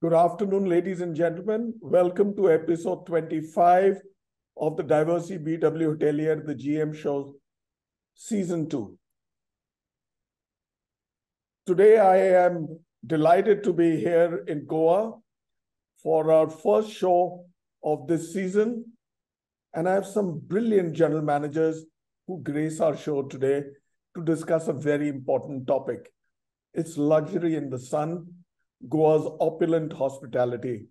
Good afternoon, ladies and gentlemen. Welcome to episode 25 of the Diversey BW Hotelier, the GM show, season 2. Today, I am delighted to be here in Goa for our first show of this season. And I have some brilliant general managers who grace our show today to discuss a very important topic. It's luxury in the sun, Goa's opulent hospitality.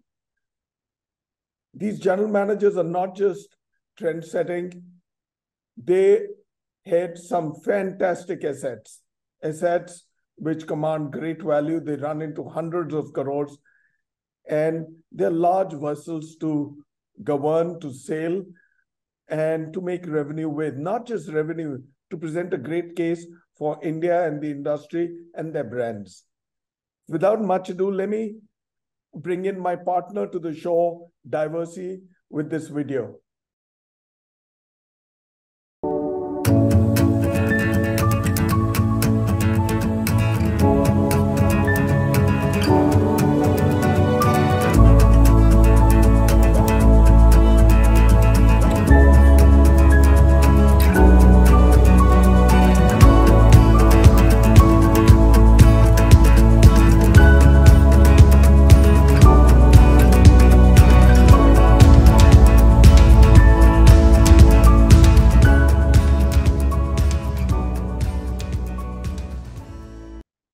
These general managers are not just trend-setting, they had some fantastic assets which command great value. They run into hundreds of crores, and they're large vessels to govern, to sail, and to make revenue with. Not just revenue, to present a great case for India and the industry and their brands. Without much ado, let me bring in my partner to the show, Diversey, with this video.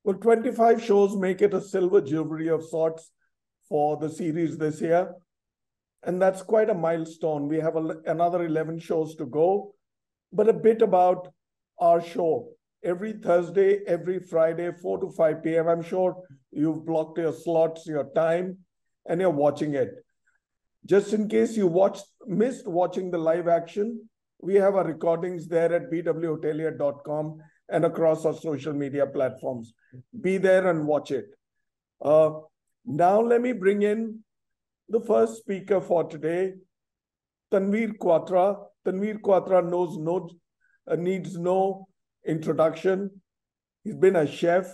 Well, 25 shows make it a silver jubilee of sorts for the series this year. And that's quite a milestone. We have another 11 shows to go. But a bit about our show. Every Thursday, every Friday, 4 to 5 p.m. I'm sure you've blocked your slots, your time, and you're watching it. Just in case you missed watching the live action, we have our recordings there at bwhotelier.com and across our social media platforms. Be there and watch it. Now let me bring in the first speaker for today, Tanveer Kwatra. Tanveer Kwatra needs no introduction. He's been a chef,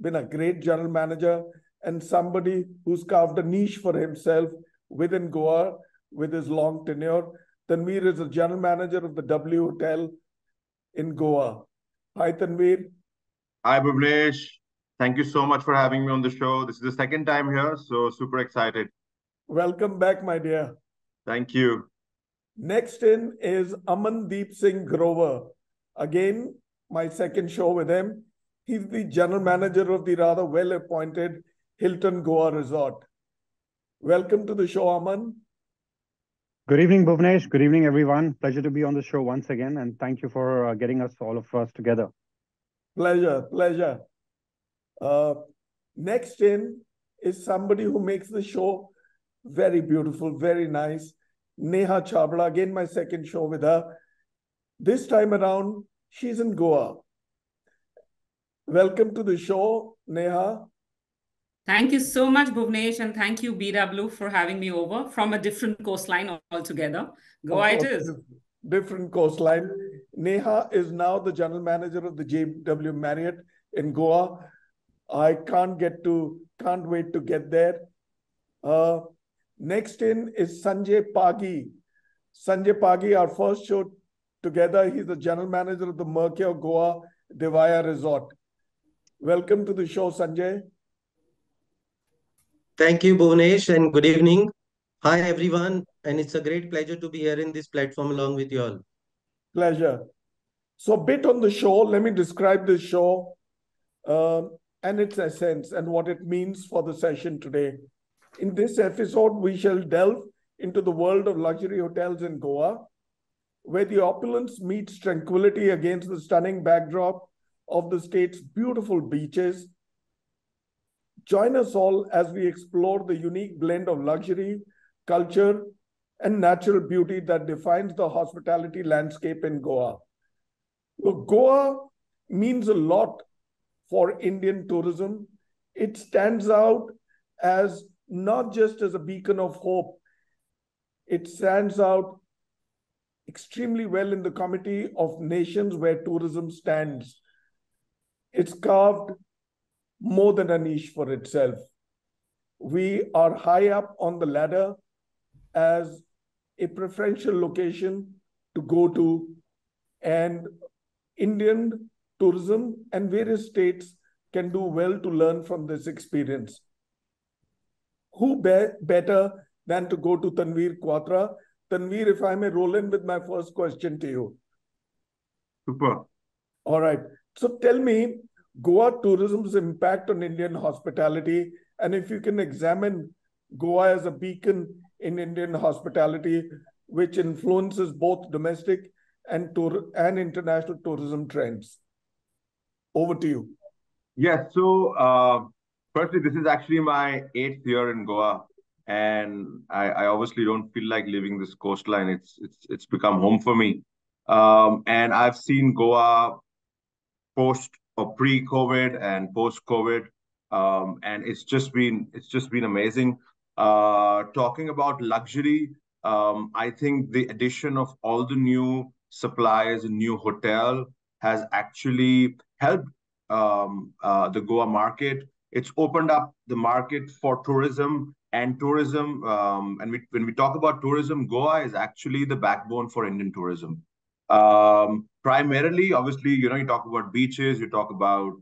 been a great general manager, and somebody who's carved a niche for himself within Goa with his long tenure. Tanveer is the general manager of the W Hotel in Goa. Hi, Tanveer. Hi, Bhuvanesh. Thank you so much for having me on the show. This is the second time here, so super excited. Welcome back, my dear. Thank you. Next in is Amandeep Singh Grover. Again, my second show with him. He's the general manager of the rather well-appointed Hilton Goa Resort. Welcome to the show, Aman. Good evening, Bhuvanesh. Good evening, everyone. Pleasure to be on the show once again, and thank you for getting all of us together. Pleasure. Next in is somebody who makes the show very beautiful, very nice. Neha Chhabra, again, my second show with her. This time around, she's in Goa. Welcome to the show, Neha. Thank you so much, Bhuvanesh, and thank you, BW, for having me over from a different coastline altogether. Goa it is. Different coastline. Neha is now the general manager of the JW Marriott in Goa. I can't wait to get there. Next in is Sanjay Pagi. Sanjay Pagi, our first show together. He's the general manager of the Mercure Goa Devaaya Resort. Welcome to the show, Sanjay. Thank you, Bhuvanesh, and good evening. Hi, everyone, and it's a great pleasure to be here in this platform along with you all. Pleasure. So a bit on the show, let me describe this show and its essence and what it means for the session today. In this episode, we shall delve into the world of luxury hotels in Goa, where the opulence meets tranquility against the stunning backdrop of the state's beautiful beaches. Join us all as we explore the unique blend of luxury, culture, and natural beauty that defines the hospitality landscape in Goa. Look, Goa means a lot for Indian tourism. It stands out as not just as a beacon of hope, it stands out extremely well in the committee of nations where tourism stands. It's carved more than a niche for itself. we are high up on the ladder as a preferential location to go to, and Indian tourism and various states can do well to learn from this experience. Who better than to go to Tanveer Kwatra? Tanveer, if I may roll in with my first question to you. Super. All right. So tell me, Goa tourism's impact on Indian hospitality, and if you can examine Goa as a beacon in Indian hospitality, which influences both domestic and international tourism trends. Over to you. Yes. So, firstly, this is actually my 8th year in Goa, and I obviously don't feel like leaving this coastline. It's become home for me. And I've seen Goa post or pre-COVID and post-COVID, and it's just been amazing. Talking about luxury, I think the addition of all the new suppliers and new hotel has actually helped the Goa market. It's opened up the market for tourism and tourism. When we talk about tourism, Goa is actually the backbone for Indian tourism. Primarily, obviously, you talk about beaches, you talk about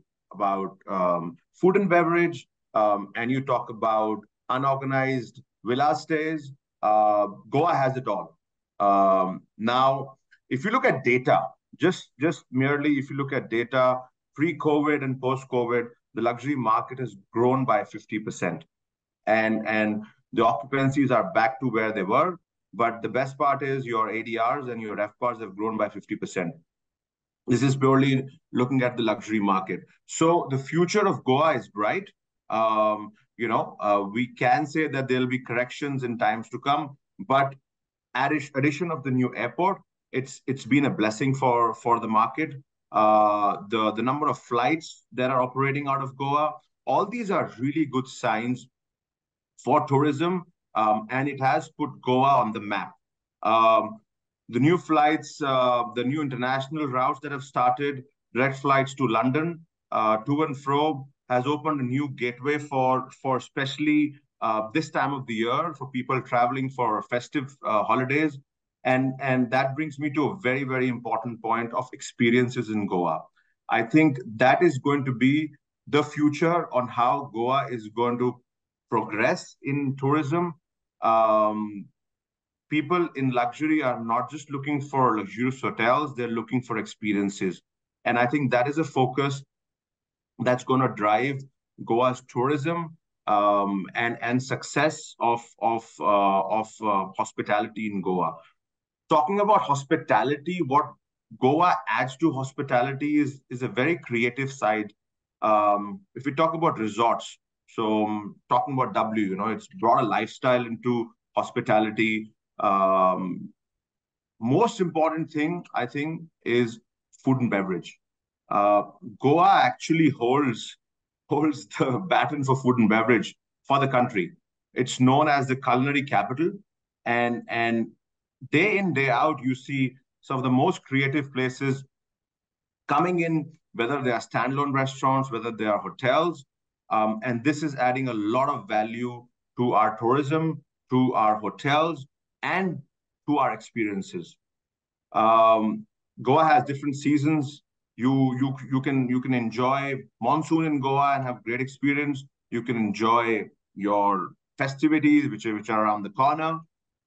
food and beverage, and you talk about unorganized villa stays. Goa has it all. Now, if you look at data, just merely if you look at data, pre-COVID and post-COVID, the luxury market has grown by 50%, and the occupancies are back to where they were. But the best part is your ADRs and your RevPARs have grown by 50%. This is purely looking at the luxury market. So the future of Goa is bright. We can say that there'll be corrections in times to come, but addition of the new airport, it's been a blessing for the market. The number of flights that are operating out of Goa, all these are really good signs for tourism, and it has put Goa on the map. The new flights, the new international routes that have started, direct flights to London, to and fro, has opened a new gateway for especially this time of the year for people traveling for festive holidays. And that brings me to a very, very important point of experiences in Goa. I think that is going to be the future on how Goa is going to progress in tourism. People in luxury are not just looking for luxurious hotels, they're looking for experiences. And I think that is a focus that's going to drive Goa's tourism and success of hospitality in Goa. Talking about hospitality, what Goa adds to hospitality is a very creative side. If we talk about resorts, so talking about W, it's brought a lifestyle into hospitality. Most important thing, I think, is food and beverage. Goa actually holds the baton for food and beverage for the country. It's known as the culinary capital, and day in, day out, you see some of the most creative places coming in, whether they are standalone restaurants, whether they are hotels. And this is adding a lot of value to our tourism, to our hotels, and to our experiences. Goa has different seasons. You can enjoy monsoon in Goa and have great experience. You can enjoy your festivities, which are around the corner,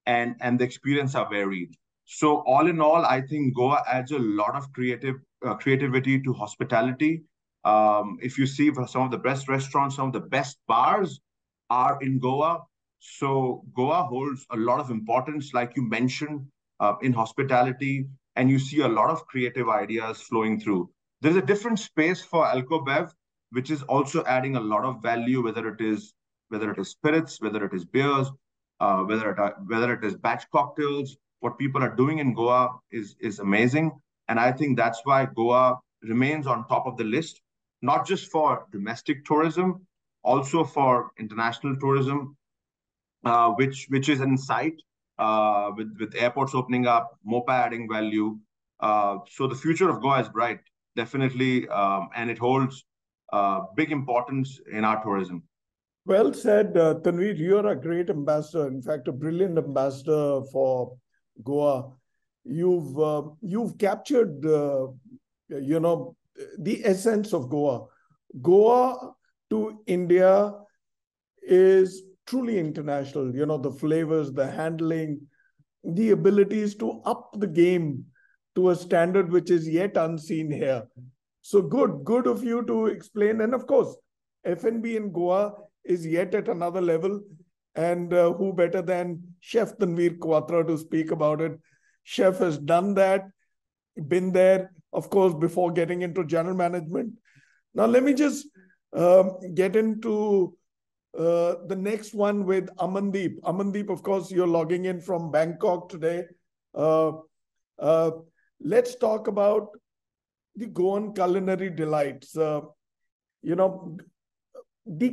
and the experience are varied. So all in all, I think Goa adds a lot of creativity to hospitality. If you see some of the best restaurants, some of the best bars are in Goa. So Goa holds a lot of importance, like you mentioned, in hospitality, and you see a lot of creative ideas flowing through. There's a different space for Alcobev, which is also adding a lot of value, whether it is spirits, whether it is beers, whether it is batch cocktails. What people are doing in Goa is amazing, and I think that's why Goa remains on top of the list, not just for domestic tourism, also for international tourism, which is in sight, with airports opening up, MOPA adding value. So the future of Goa is bright, definitely, and it holds big importance in our tourism. Well said, Tanveer. You're a great ambassador. In fact, a brilliant ambassador for Goa. You've captured the essence of Goa. Goa to India is truly international. The flavors, the handling, the abilities to up the game to a standard which is yet unseen here. So good of you to explain. And of course, F&B in Goa is yet at another level. And who better than Chef Tanveer Kwatra to speak about it? Chef has done that, been there, of course, before getting into general management. Now, let me just get into the next one with Amandeep. Amandeep, of course, you're logging in from Bangkok today. Uh, uh, let's talk about the Goan culinary delights. The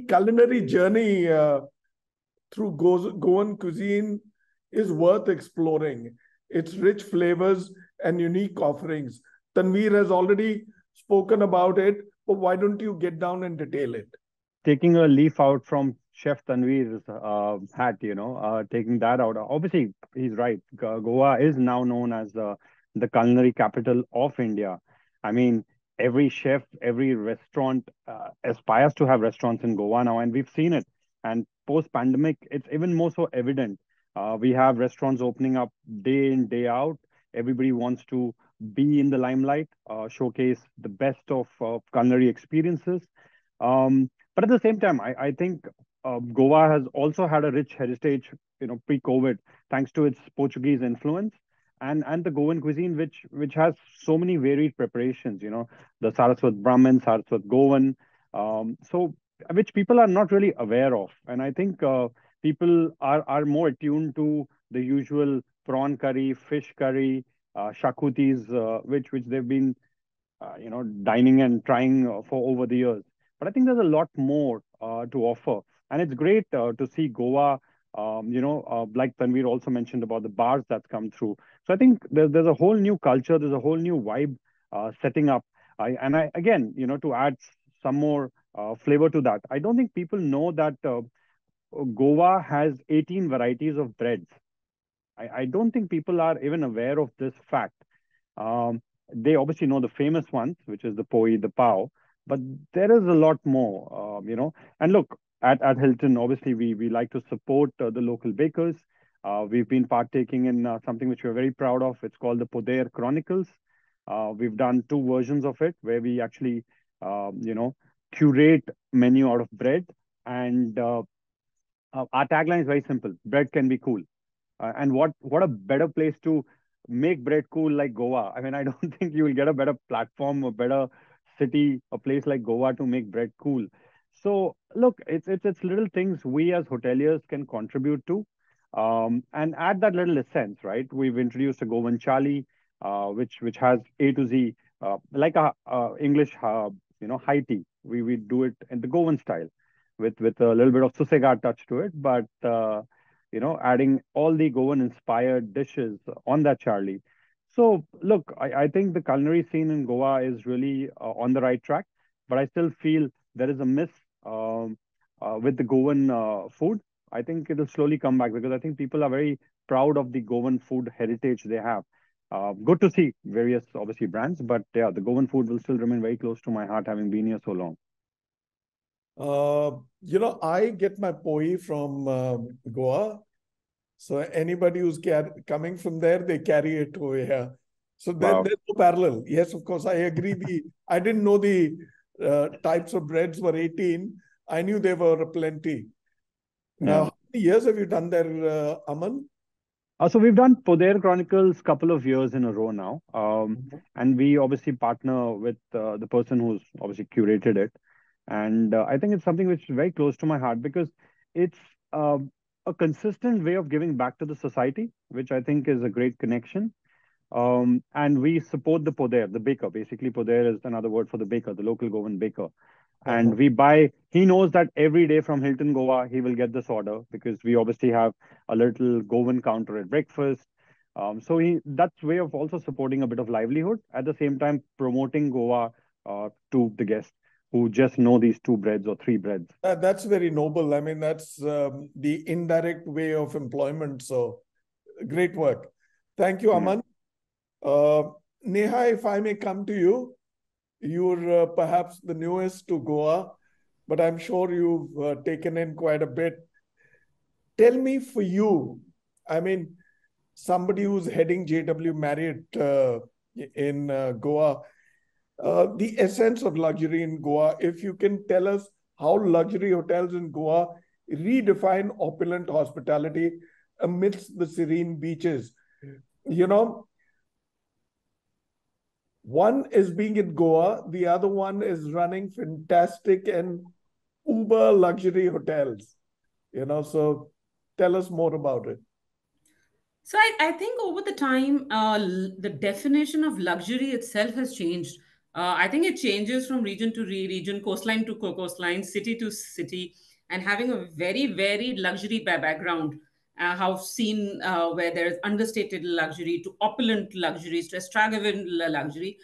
culinary journey through Goan cuisine is worth exploring. Its rich flavors and unique offerings. Tanveer has already spoken about it, but why don't you get down and detail it? Taking a leaf out from Chef Tanveer's hat, taking that out. Obviously, he's right. Goa is now known as the culinary capital of India. I mean, every chef, every restaurant aspires to have restaurants in Goa now, and we've seen it. And post-pandemic, it's even more so evident. We have restaurants opening up day in, day out. Everybody wants to be in the limelight, showcase the best of culinary experiences. But at the same time, I think Goa has also had a rich heritage, pre-COVID, thanks to its Portuguese influence and the Goan cuisine, which has so many varied preparations. The Saraswat Brahmin, Saraswat Goan, so which people are not really aware of, and I think people are more attuned to the usual prawn curry, fish curry, shakutis, which they've been dining and trying for over the years. But I think there's a lot more to offer, and it's great to see Goa. Like Tanveer also mentioned about the bars that's come through. So I think there's a whole new culture, there's a whole new vibe setting up. I again, to add some more flavor to that, I don't think people know that Goa has 18 varieties of breads. I don't think people are even aware of this fact. Um, they obviously know the famous ones, which is the poi, the pao, but there is a lot more, And look, at Hilton, obviously, we like to support the local bakers. We've been partaking in something which we're very proud of. It's called the Poder Chronicles. We've done two versions of it where we actually, curate menu out of bread. And our tagline is very simple: bread can be cool. And what a better place to make bread cool like Goa. I mean, I don't think you will get a better platform, a better city, a place like Goa to make bread cool. So look, it's little things we as hoteliers can contribute to, and add that little essence, right? We've introduced a Goan chali, which has A to Z, like a English, high tea. We do it in the Goan style, with a little bit of Susega touch to it, but adding all the Goan inspired dishes on that Charlie. So, look, I think the culinary scene in Goa is really on the right track, but I still feel there is a miss with the Goan food. I think it'll slowly come back because I think people are very proud of the Goan food heritage they have. Good to see various, obviously, brands, but yeah, the Goan food will still remain very close to my heart, having been here so long. I get my poi from Goa. So anybody who's coming from there, they carry it over here. So Wow. there's no parallel. Yes, of course, I agree. I didn't know the types of breads were 18. I knew there were plenty. Now, Yeah. how many years have you done there, Aman? So we've done Poder Chronicles couple of years in a row now, and we obviously partner with the person who's obviously curated it, and I think it's something which is very close to my heart because it's uh, a consistent way of giving back to the society, which I think is a great connection. And we support the Poder, the baker. Basically, Poder is another word for the baker, the local Goan baker. And we buy, he knows that every day from Hilton, Goa, he will get this order because we obviously have a little Goan counter at breakfast. So that's way of also supporting a bit of livelihood at the same time promoting Goa to the guests. who just know these two breads or three breads. That's very noble. I mean, that's the indirect way of employment. So great work. Thank you, Aman. Neha, if I may come to you, you're perhaps the newest to Goa, but I'm sure you've taken in quite a bit. Tell me, for you, I mean, somebody who's heading JW Marriott in Goa, the essence of luxury in Goa, if you can tell us how luxury hotels in Goa redefine opulent hospitality amidst the serene beaches. You know, one is being in Goa, the other one is running fantastic and uber luxury hotels. You know, so tell us more about it. So I think over the time, the definition of luxury itself has changed. I think it changes from region to region, coastline to coastline, city to city, and having a very, very luxury background. How seen where there's understated luxury to opulent luxuries to extravagant luxury.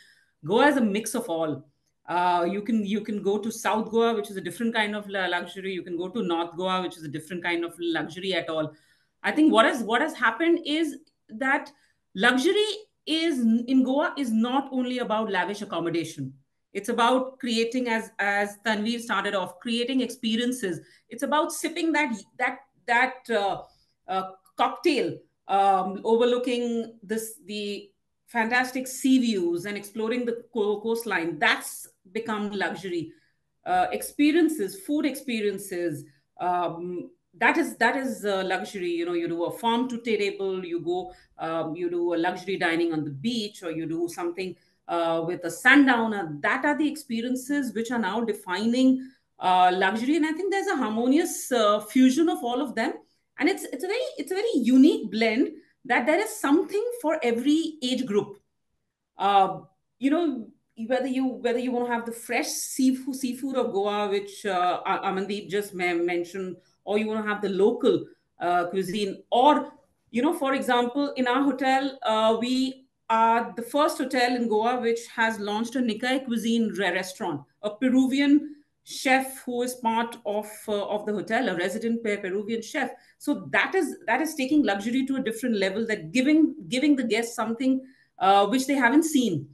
Goa is a mix of all. You can go to South Goa, which is a different kind of luxury. You can go to North Goa, which is a different kind of luxury at all. I think what has happened is that luxury is in Goa is not only about lavish accommodation. It's about creating, as Tanveer started off, creating experiences. It's about sipping that cocktail, overlooking the fantastic sea views and exploring the coastline. That's become luxury. Experiences, food experiences. That is luxury. You do a farm to table, you do a luxury dining on the beach, or you do something with a sundowner. That are the experiences which are now defining luxury, and I think there's a harmonious fusion of all of them, and it's a very unique blend, that there is something for every age group. uh, you know whether you want to have the fresh seafood of Goa, which Amandeep just mentioned, or you want to have the local cuisine, or for example, in our hotel, we are the first hotel in Goa which has launched a Nikkei cuisine restaurant. A Peruvian chef who is part of the hotel, a resident Peruvian chef. So that is taking luxury to a different level, that giving the guests something which they haven't seen.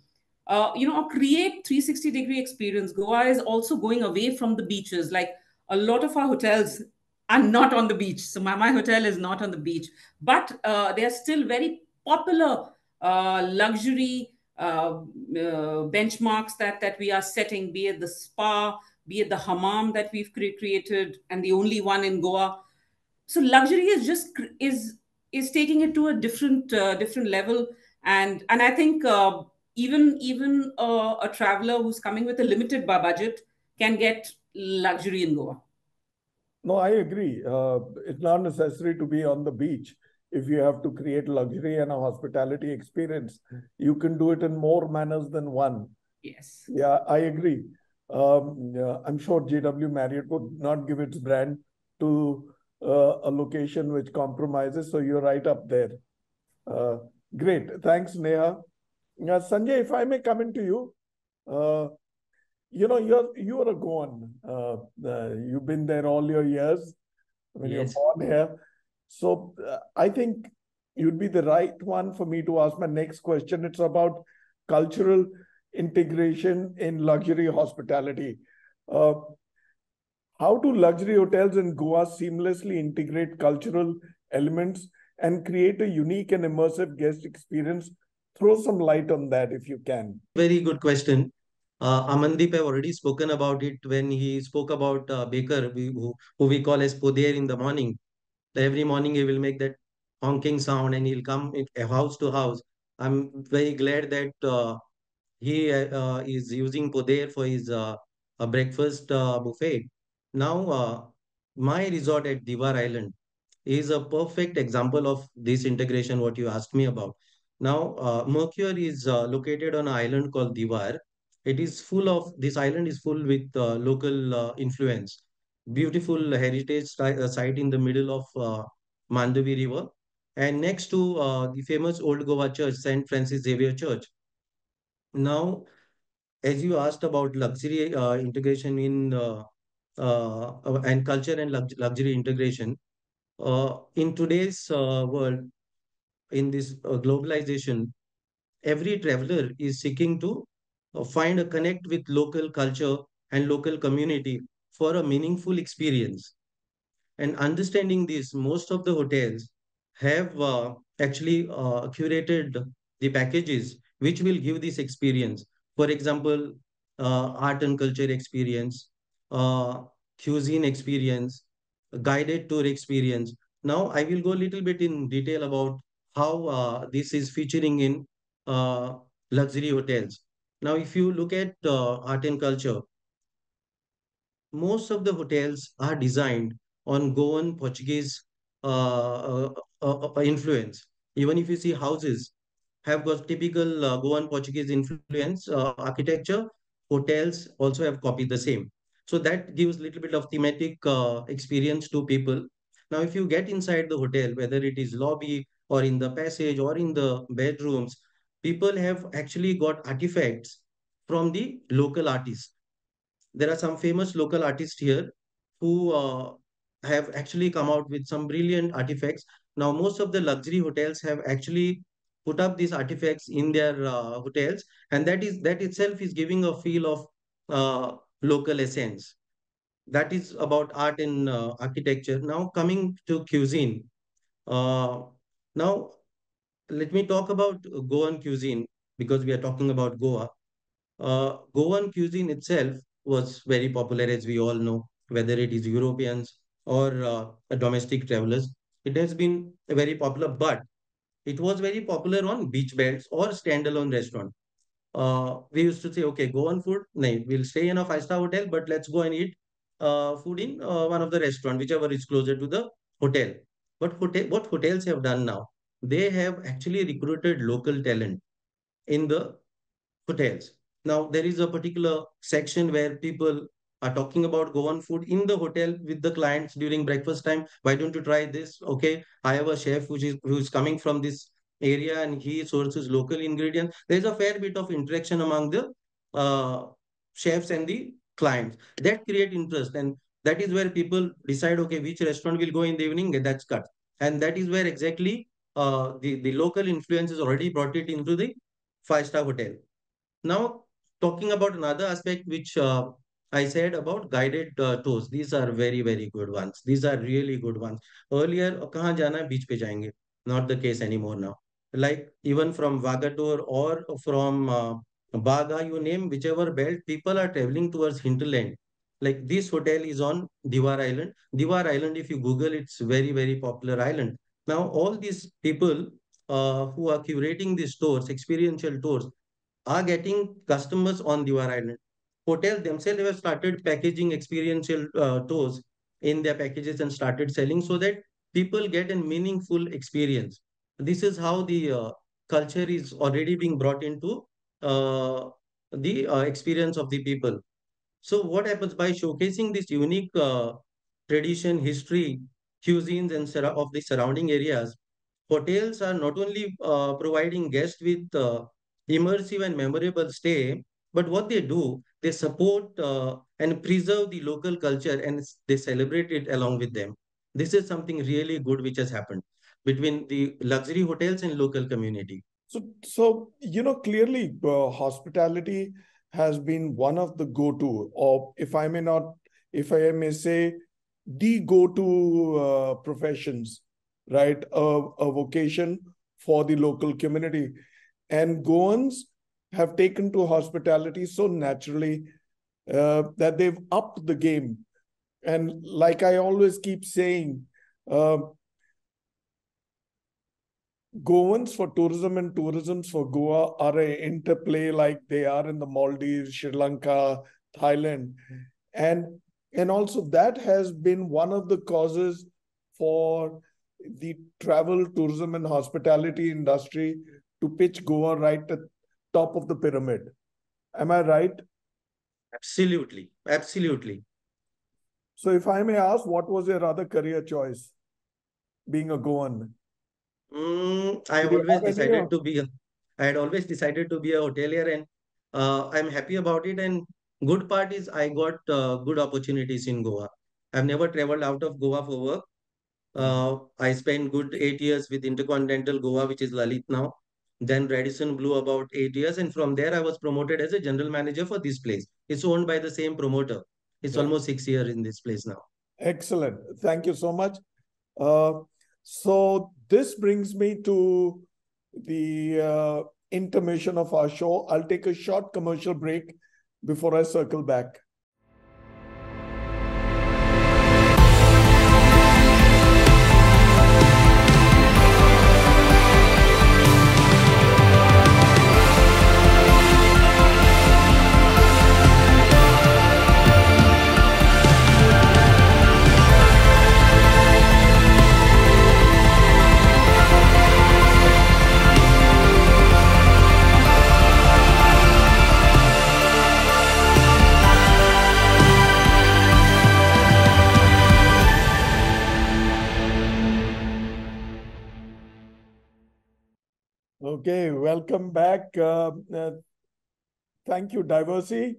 Or create 360-degree experience. Goa is also going away from the beaches. Like, a lot of our hotels are not on the beach. So my hotel is not on the beach, but they are still very popular luxury benchmarks that we are setting, be it the spa, be it the hammam that we've created, and the only one in Goa. So luxury is just is taking it to a different level, and I think even a traveler who's coming with a limited budget can get luxury in Goa. No, I agree. It's not necessary to be on the beach. If you have to create luxury and a hospitality experience, you can do it in more manners than one. Yes. Yeah, I agree. Yeah, I'm sure JW Marriott would not give its brand to a location which compromises. So you're right up there. Great. Thanks, Neha. Sanjay, if I may come into you, you're a Goan. You've been there all your years when you're Yes. born here. So I think you'd be the right one for me to ask my next question. It's about cultural integration in luxury hospitality. Uh, how do luxury hotels in Goa seamlessly integrate cultural elements and create a unique and immersive guest experience? Throw some light on that if you can. Very good question. Amandeep have already spoken about it when he spoke about Baker, who we call as Poder in the morning. Every morning he will make that honking sound and he'll come house to house. I'm very glad that he is using Poder for his breakfast buffet. Now, my resort at Divar Island is a perfect example of this integration, what you asked me about. Now, Mercure is located on an island called Divar. This island is full with local influence. Beautiful heritage site in the middle of Mandavi River, and next to the famous Old Goa Church, St. Francis Xavier Church. Now, as you asked about luxury integration in and culture and luxury integration, in today's world, in this globalization, every traveler is seeking to find a connect with local culture and local community for a meaningful experience. And understanding this, most of the hotels have actually curated the packages which will give this experience. For example, art and culture experience, uh, cuisine experience, guided tour experience. Now, I will go a little bit in detail about how this is featuring in uh, luxury hotels. Now, if you look at art and culture, most of the hotels are designed on Goan Portuguese influence. Even if you see houses have got typical Goan Portuguese influence architecture, hotels also have copied the same. So that gives a little bit of thematic experience to people. Now, if you get inside the hotel, whether it is lobby or in the passage or in the bedrooms, people have actually got artifacts from the local artists. There are some famous local artists here who have actually come out with some brilliant artifacts. Now, most of the luxury hotels have actually put up these artifacts in their hotels, and that itself is giving a feel of local essence. That is about art and architecture. Now, coming to cuisine. Uh, Now, let me talk about Goan cuisine because we are talking about Goa. Goan cuisine itself was very popular, as we all know, whether it is Europeans or domestic travelers. It has been very popular, but it was very popular on beach beds or standalone restaurant. We used to say, okay, go on food. No, we'll stay in a five-star hotel, but let's go and eat food in one of the restaurant, whichever is closer to the hotel. But what hotels have done now? They have actually recruited local talent in the hotels. Now, there is a particular section where people are talking about Goan food in the hotel with the clients during breakfast time. Why don't you try this? Okay, I have a chef who's coming from this area and he sources local ingredients. There's a fair bit of interaction among the uh, chefs and the clients. That create interest, and that is where people decide, okay, which restaurant will go in the evening. That's cut, and that is where exactly the local influence is already brought it into the five-star hotel. Now, talking about another aspect which I said about guided tours, these are very, very good ones. These are really good ones. Earlier, kahan jana hai, beach pe jayenge. Not the case anymore now. Like even from Vagator or from Baga, you name whichever belt, people are traveling towards hinterland. Like this hotel is on Diwar Island. Diwar Island, if you Google, it's very, very popular island. Now, all these people who are curating these tours, experiential tours, are getting customers on Diwar Island. Hotels themselves have started packaging experiential tours in their packages and started selling so that people get a meaningful experience. This is how the culture is already being brought into uh, the experience of the people. So what happens by showcasing this unique tradition, history, cuisines, and of the surrounding areas? Hotels are not only providing guests with immersive and memorable stay, but what they do, they support and preserve the local culture and they celebrate it along with them. This is something really good which has happened between the luxury hotels and local community. So clearly, hospitality has been one of the go-to, or if I may say, the go-to professions, right? A vocation for the local community. And Goans have taken to hospitality so naturally that they've upped the game. And like I always keep saying, uh, Goans for tourism and tourisms for Goa are an interplay like they are in the Maldives, Sri Lanka, Thailand. And also that has been one of the causes for the travel, tourism, and hospitality industry to pitch Goa right at top of the pyramid. Am I right? Absolutely. Absolutely. So if I may ask, what was your other career choice, being a Goan? I Do have you always have any? decided to be a, I had always decided to be a hotelier, and I'm happy about it. And good part is I got good opportunities in Goa. I've never traveled out of Goa for work. I spent good 8 years with Intercontinental Goa, which is Lalit now. Then Radisson Blue about 8 years, and from there I was promoted as a general manager for this place. It's owned by the same promoter. It's Yeah. almost 6 years in this place now. Excellent. Thank you so much. So this brings me to the intermission of our show. I'll take a short commercial break before I circle back. Okay, welcome back. Thank you, Diversey.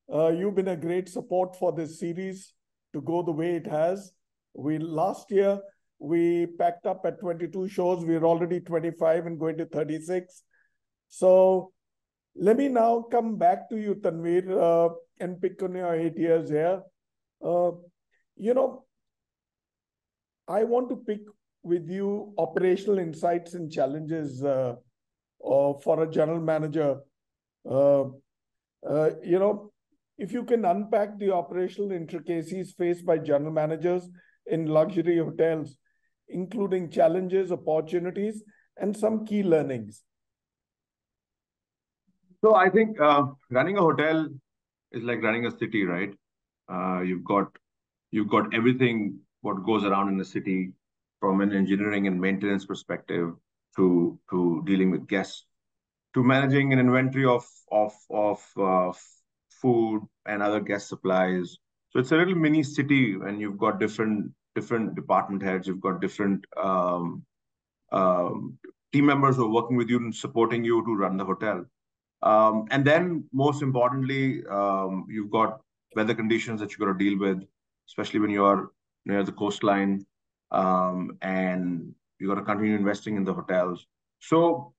You've been a great support for this series to go the way it has. Last year, we packed up at 22 shows. We're already 25 and going to 36. So let me now come back to you, Tanveer, and pick on your 8 years here. You know, I want to pick with you operational insights and challenges for a general manager. You know, if you can unpack the operational intricacies faced by general managers in luxury hotels, including challenges, opportunities, and some key learnings. So I think running a hotel is like running a city, right? You've got everything what goes around in the city, from an engineering and maintenance perspective to dealing with guests, to managing an inventory of food and other guest supplies. So it's a little mini city, and you've got different department heads. You've got different team members who are working with you and supporting you to run the hotel. And then, most importantly, you've got weather conditions that you've got to deal with, especially when you're near the coastline, and you got to continue investing in the hotels. So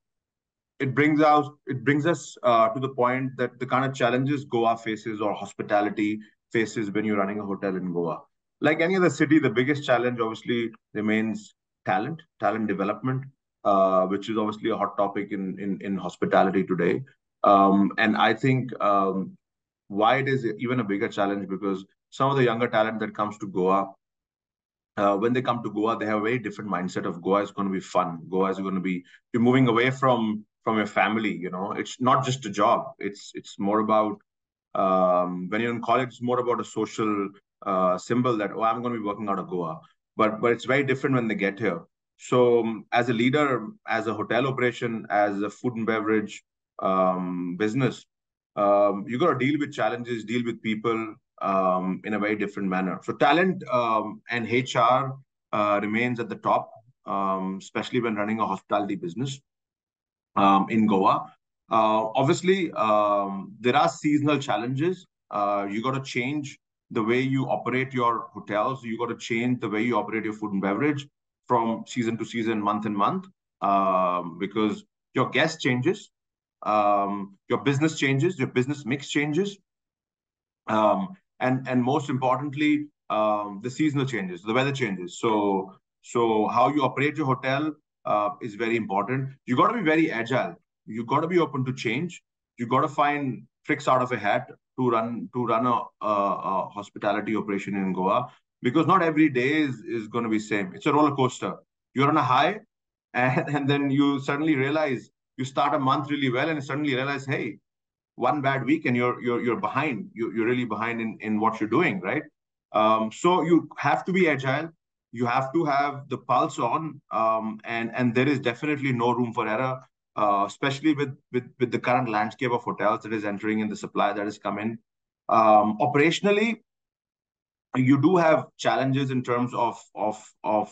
it brings us to the point that the kind of challenges Goa faces, or hospitality faces, when you're running a hotel in Goa. Like any other city, the biggest challenge obviously remains talent development, which is obviously a hot topic in hospitality today. And I think why it is even a bigger challenge, because some of the younger talent that comes to Goa, when they come to Goa, they have a very different mindset of Goa is going to be fun. Goa is going to be, you're moving away from your family. You know, it's not just a job. It's more about, when you're in college, it's more about a social symbol that, oh, I'm going to be working out of Goa. But it's very different when they get here. So as a leader, as a hotel operation, as a food and beverage business, you got to deal with challenges, deal with people in a very different manner. So talent and HR remains at the top, especially when running a hospitality business in Goa. Obviously, there are seasonal challenges. You got to change the way you operate your hotels. You got to change the way you operate your food and beverage from season to season, month and month, because your guest changes, your business changes, your business mix changes, and most importantly, the seasonal changes, the weather changes. So how you operate your hotel is very important. You got to be very agile. You got to be open to change. You got to find tricks out of a hat to run a hospitality operation in Goa, because not every day is going to be same. It's a roller coaster. You're on a high, and then you suddenly realize, you start a month really well, and suddenly realize, hey, one bad week and you're behind. You're really behind in what you're doing, right? So you have to be agile. You have to have the pulse on, and there is definitely no room for error, especially with the current landscape of hotels that is entering and the supply that has come in. Operationally, you do have challenges in terms of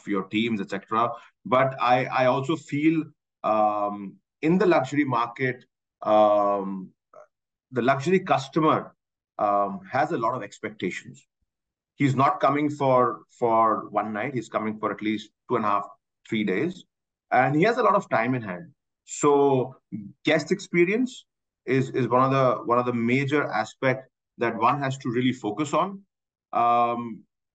your teams, etc. But I also feel in the luxury market, the luxury customer has a lot of expectations. He's not coming for one night. He's coming for at least 2.5, 3 days, and he has a lot of time in hand. So guest experience is one of the major aspect that one has to really focus on.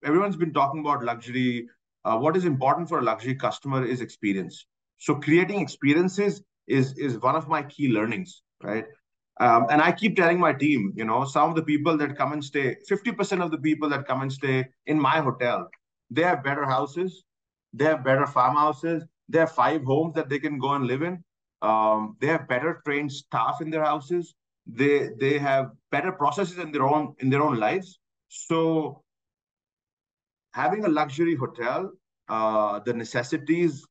Everyone's been talking about luxury. What is important for a luxury customer is experience. So creating experiences is one of my key learnings, right? And I keep telling my team, some of the people that come and stay, 50% of the people that come and stay in my hotel, they have better houses, they have better farmhouses, they have 5 homes that they can go and live in. They have better trained staff in their houses. They have better processes in their own lives. So having a luxury hotel, the necessities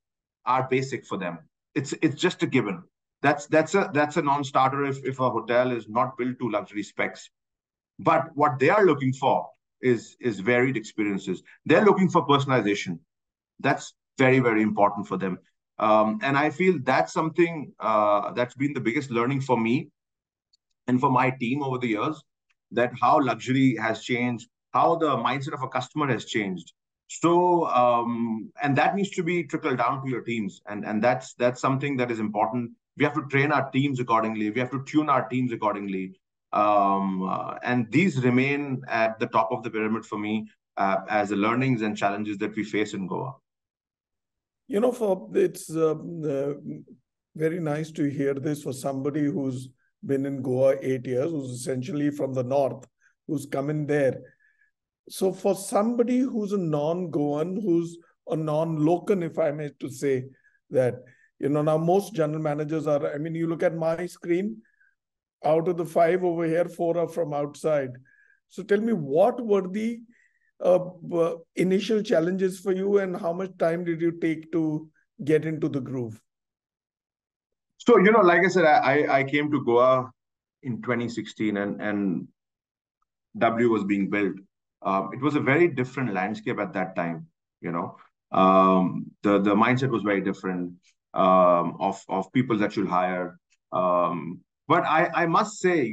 are basic for them. It's just a given. That's a non-starter if a hotel is not built to luxury specs. But what they are looking for is varied experiences. They're looking for personalization. That's very, very important for them. And I feel that's something that's been the biggest learning for me and for my team over the years, that how luxury has changed, how the mindset of a customer has changed. So, and that needs to be trickled down to your teams, and that's something that is important. We have to train our teams accordingly. We have to tune our teams accordingly, and these remain at the top of the pyramid for me as the learnings and challenges that we face in Goa. It's very nice to hear this for somebody who's been in Goa 8 years, who's essentially from the north, who's come in there. So for somebody who's a non-Goan, who's a non-local, if I may to say that, now most general managers are, you look at my screen, out of the 5 over here, 4 are from outside. So tell me, what were the initial challenges for you, and how much time did you take to get into the groove? So, like I said, I came to Goa in 2016, and W was being built. It was a very different landscape at that time. The mindset was very different of people that you'll hire. But I must say,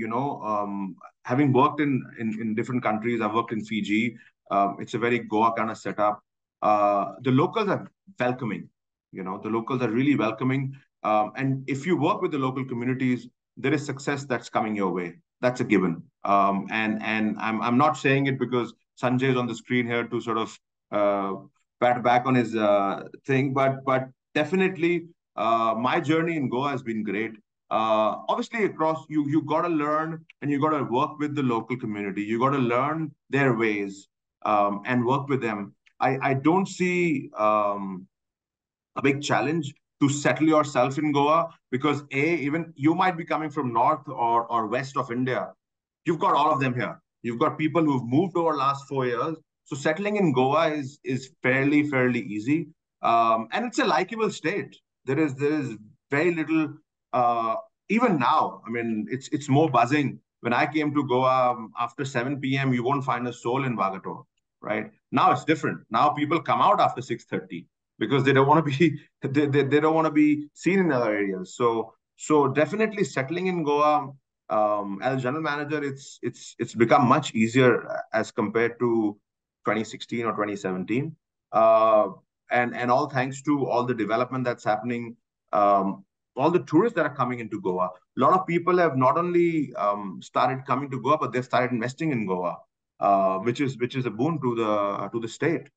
having worked in different countries, I've worked in Fiji. It's a very Goa kind of setup. The locals are welcoming. The locals are really welcoming. And if you work with the local communities, there is success that's coming your way. That's a given. And I'm not saying it because Sanjay is on the screen here to sort of pat back on his thing, but definitely my journey in Goa has been great. Obviously, across you got to learn, and you got to work with the local community. You got to learn their ways and work with them. I don't see a big challenge to settle yourself in Goa, because even you might be coming from north or west of India. You've got all of them here. You've got people who've moved over last 4 years. So settling in Goa is fairly easy, and it's a likable state. There is very little. Even now, it's more buzzing. When I came to Goa after 7 p.m., you won't find a soul in Vagator, right? Now it's different. Now people come out after 6:30 because they don't want to be they don't want to be seen in other areas. So definitely settling in Goa as a general manager, it's become much easier as compared to 2016 or 2017. And all thanks to all the development that's happening, all the tourists that are coming into Goa. A lot of people have not only started coming to Goa, but they've started investing in Goa, which is a boon to the state.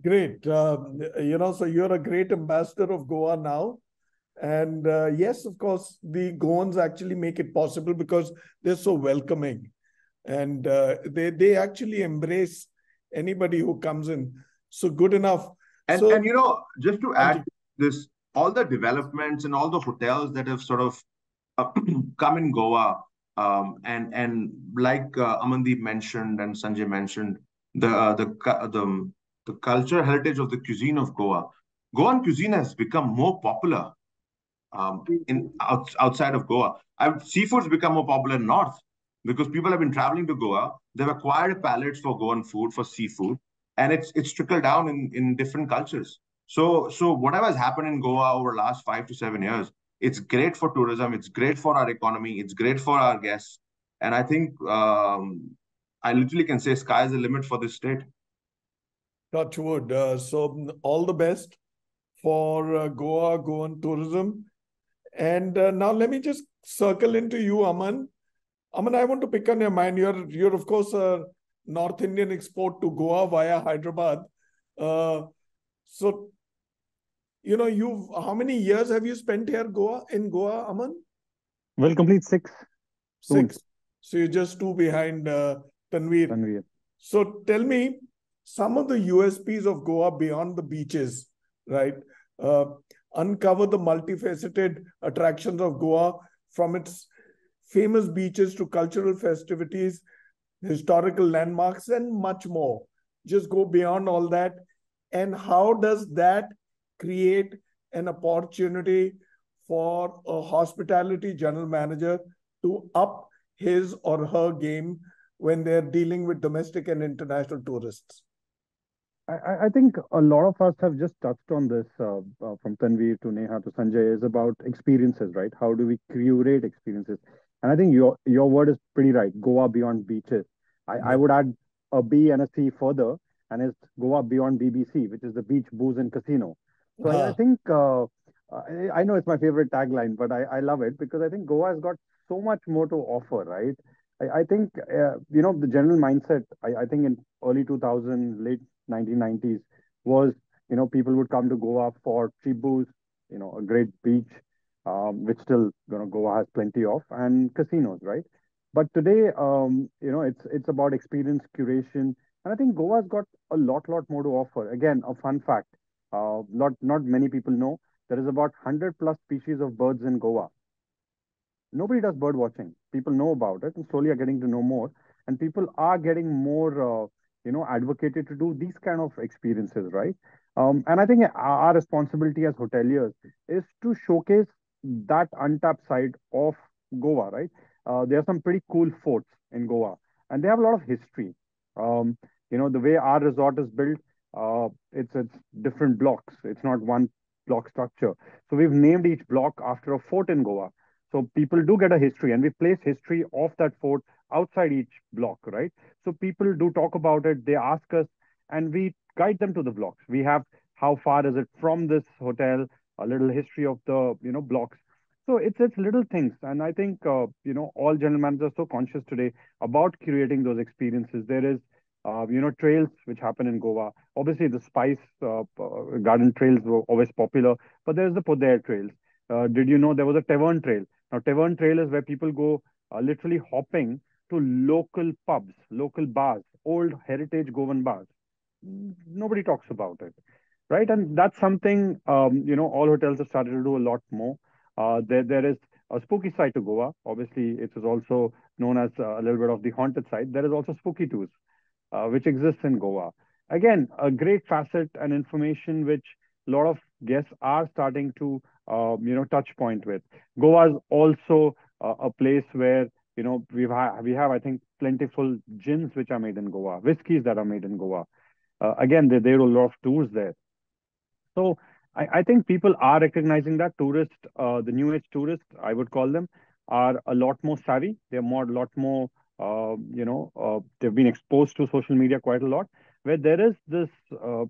Great. So you're a great ambassador of Goa now. And yes, of course, the Goans actually make it possible because they're so welcoming. And they actually embrace anybody who comes in. So good enough. And just to add this, all the developments and all the hotels that have sort of come in Goa, and like Amandeep mentioned and Sanjay mentioned, the culture heritage of the cuisine of Goa. Goan cuisine has become more popular outside of Goa. Seafood's become more popular in North because people have been traveling to Goa. They've acquired palates for Goan food, for seafood, and it's trickled down in different cultures. So whatever has happened in Goa over the last 5 to 7 years It's great for tourism. It's great for our economy. It's great for our guests. And I think I literally can say sky is the limit for this state. Touch wood. So all the best for Goan tourism. And now let me just circle into you, Aman. Aman, I want to pick on your mind. You're of course a North Indian export to Goa via Hyderabad. So how many years have you spent here in Goa, Aman? We'll complete 6 soon. 6. So you're just 2 behind Tanveer. Tanveer. So tell me some of the USPs of Goa beyond the beaches, right? Uncover the multifaceted attractions of Goa, from its famous beaches to cultural festivities, historical landmarks, and much more. Just go beyond all that. And how does that create an opportunity for a hospitality general manager to up his or her game when they're dealing with domestic and international tourists? I think a lot of us have just touched on this, from Tanveer to Neha to Sanjay, is about experiences, right? How do we curate experiences? And I think your word is pretty right. Goa beyond beaches. I would add a B and a C further, and it's Goa beyond BBC, which is the beach, booze, and casino. So I think I know it's my favorite tagline, but I love it because I think Goa has got so much more to offer, right? I think the general mindset. I think in early 2000, late 1990s was, people would come to Goa for cheap booze, a great beach, which still, Goa has plenty of, and casinos, right? But today, it's about experience curation, and I think Goa's got a lot more to offer. Again, a fun fact, not many people know there is about 100 plus species of birds in Goa. Nobody does bird watching. People know about it and slowly are getting to know more. And people are getting more, advocated to do these kind of experiences, right? And I think our responsibility as hoteliers is to showcase that untapped side of Goa, right? There are some pretty cool forts in Goa, and they have a lot of history. The way our resort is built, it's different blocks. It's not one block structure. So we've named each block after a fort in Goa. So people do get a history, and we place history of that fort outside each block, right? So people do talk about it. They ask us, and we guide them to the blocks. We have how far is it from this hotel, a little history of the blocks. So it's little things, and I think all general managers are so conscious today about curating those experiences. There is trails which happen in Goa. Obviously, the Spice Garden trails were always popular, but there's the Podair trails. Did you know there was a Tavern trail? Now, Tavern trail is where people go literally hopping to local pubs, local bars, old heritage Goan bars. Nobody talks about it, right? And that's something all hotels have started to do a lot more. There is a spooky side to Goa. Obviously, it is also known as a little bit of the haunted side. There is also spooky tours, which exists in Goa. Again, a great facet and information which a lot of guests are starting to touch point with. Goa is also a place where we have I think plentiful gins which are made in Goa, whiskeys that are made in Goa. Again, there are a lot of tours there. So I think people are recognizing that the new age tourists, I would call them, are a lot more savvy. They're a lot more, they've been exposed to social media quite a lot, where there is this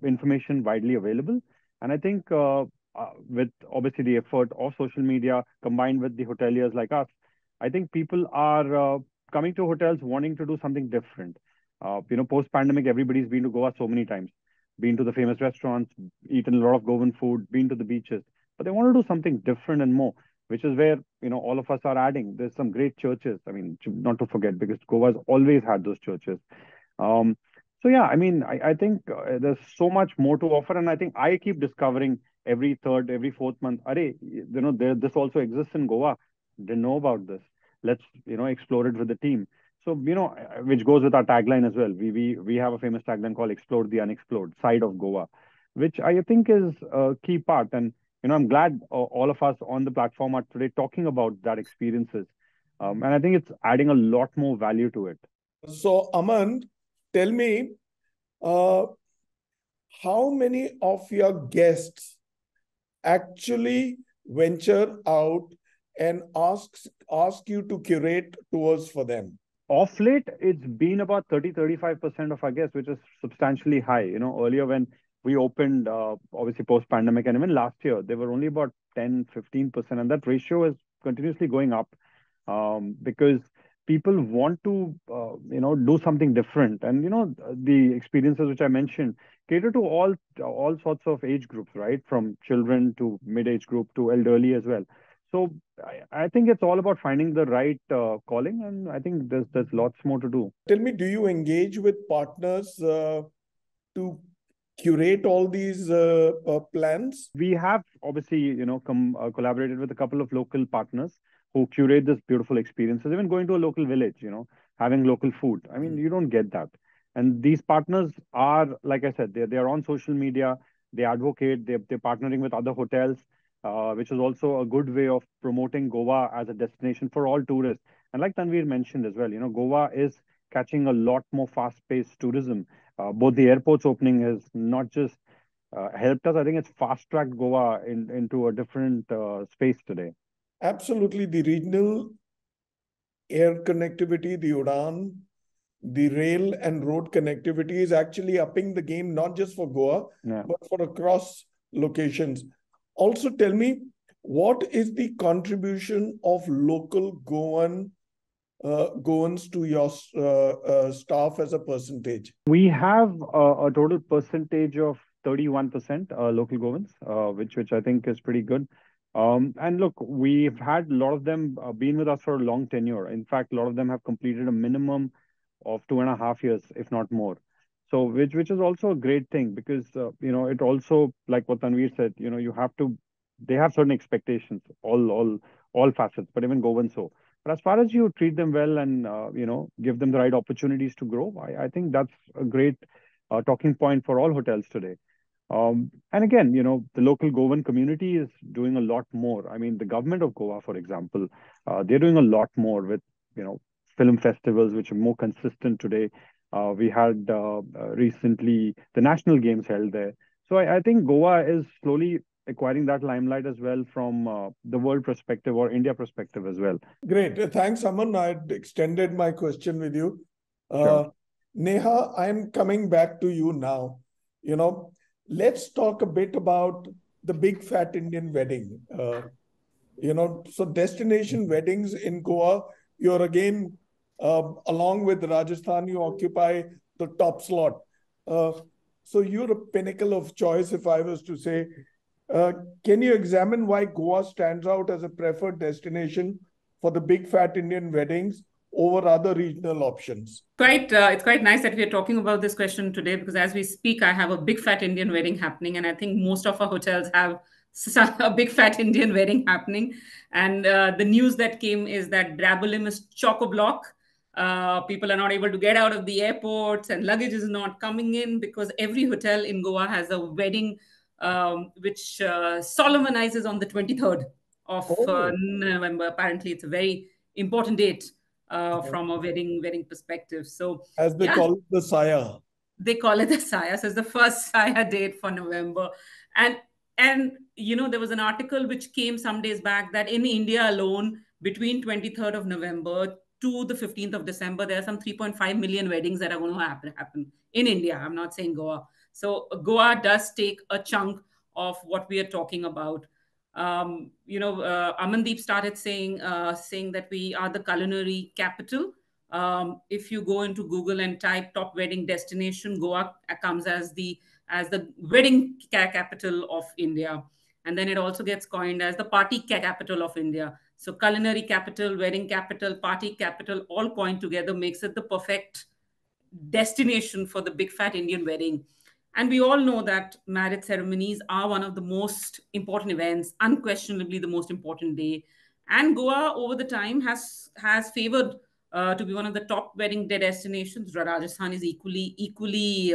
information widely available. And I think with obviously the effort of social media combined with the hoteliers like us, I think people are coming to hotels wanting to do something different. Post-pandemic, everybody's been to Goa so many times, been to the famous restaurants, eaten a lot of Goan food, been to the beaches, but they want to do something different and more, which is where, all of us are adding. There's some great churches. I mean, not to forget, because Goa has always had those churches. So yeah, I mean, I think there's so much more to offer. And I think I keep discovering every third, every fourth month, this also exists in Goa. Didn't know about this. Let's, explore it with the team. So, which goes with our tagline as well. We have a famous tagline called "Explore the Unexplored Side of Goa," which I think is a key part. And, I'm glad all of us on the platform are today talking about that experiences. And I think it's adding a lot more value to it. So, Aman, tell me, how many of your guests actually venture out and ask you to curate tours for them? Off late, it's been about 30-35% of our guests, which is substantially high. Earlier when we opened, obviously post pandemic, and even last year, they were only about 10-15%. And that ratio is continuously going up because people want to, do something different. And, the experiences which I mentioned cater to all sorts of age groups, right? From children to mid-age group to elderly as well. So I think it's all about finding the right calling, and I think there's lots more to do. Tell me, do you engage with partners to curate all these plans? We have obviously, collaborated with a couple of local partners who curate this beautiful experiences. Even going to a local village, having local food. I mean, you don't get that. And these partners are, like I said, they're on social media. They advocate. They're partnering with other hotels. Which is also a good way of promoting Goa as a destination for all tourists. And like Tanveer mentioned as well, Goa is catching a lot more fast-paced tourism. Both the airports opening has not just helped us, I think it's fast-tracked Goa into a different space today. Absolutely. The regional air connectivity, the Udan, the rail and road connectivity is actually upping the game, not just for Goa, but for across locations. Also, tell me, what is the contribution of local Goans to your staff as a percentage? We have a total percentage of 31% local Goans, which I think is pretty good. And look, we've had a lot of them been with us for a long tenure. In fact, a lot of them have completed a minimum of 2.5 years, if not more. So which is also a great thing because, it also, like what Tanveer said, they have certain expectations, all facets, but even Goan so. But as far as you treat them well and, give them the right opportunities to grow, I think that's a great talking point for all hotels today. And again, the local Goan community is doing a lot more. I mean, the government of Goa, for example, they're doing a lot more with, film festivals, which are more consistent today. We had recently the national games held there. So I think Goa is slowly acquiring that limelight as well from the world perspective or India perspective as well. Great. Thanks, Aman. I extended my question with you. Sure. Neha, I'm coming back to you now. Let's talk a bit about the big fat Indian wedding. So destination weddings in Goa, you're again, along with Rajasthan, you occupy the top slot. So you're a pinnacle of choice, if I was to say. Can you examine why Goa stands out as a preferred destination for the big fat Indian weddings over other regional options? It's quite nice that we are talking about this question today because as we speak, I have a big fat Indian wedding happening, and I think most of our hotels have a big fat Indian wedding happening. And the news that came is that Drabulim is chock-a-block. People are not able to get out of the airports, and luggage is not coming in because every hotel in Goa has a wedding which solemnizes on the 23rd of November. Apparently, it's a very important date from a wedding perspective. So, as they call it, the Saya. They call it the Saya. So it's the first Saya date for November. And there was an article which came some days back that in India alone, between 23rd of November to the 15th of December, there are some 3.5 million weddings that are going to happen in India. I'm not saying Goa. So Goa does take a chunk of what we are talking about. Amandeep started saying that we are the culinary capital. If you go into Google and type top wedding destination, Goa comes as the wedding capital of India. And then it also gets coined as the party capital of India. So culinary capital, wedding capital, party capital, all coined together makes it the perfect destination for the big fat Indian wedding. And we all know that marriage ceremonies are one of the most important events, unquestionably the most important day. And Goa, over the time, has favored to be one of the top wedding destinations. Rajasthan is equally,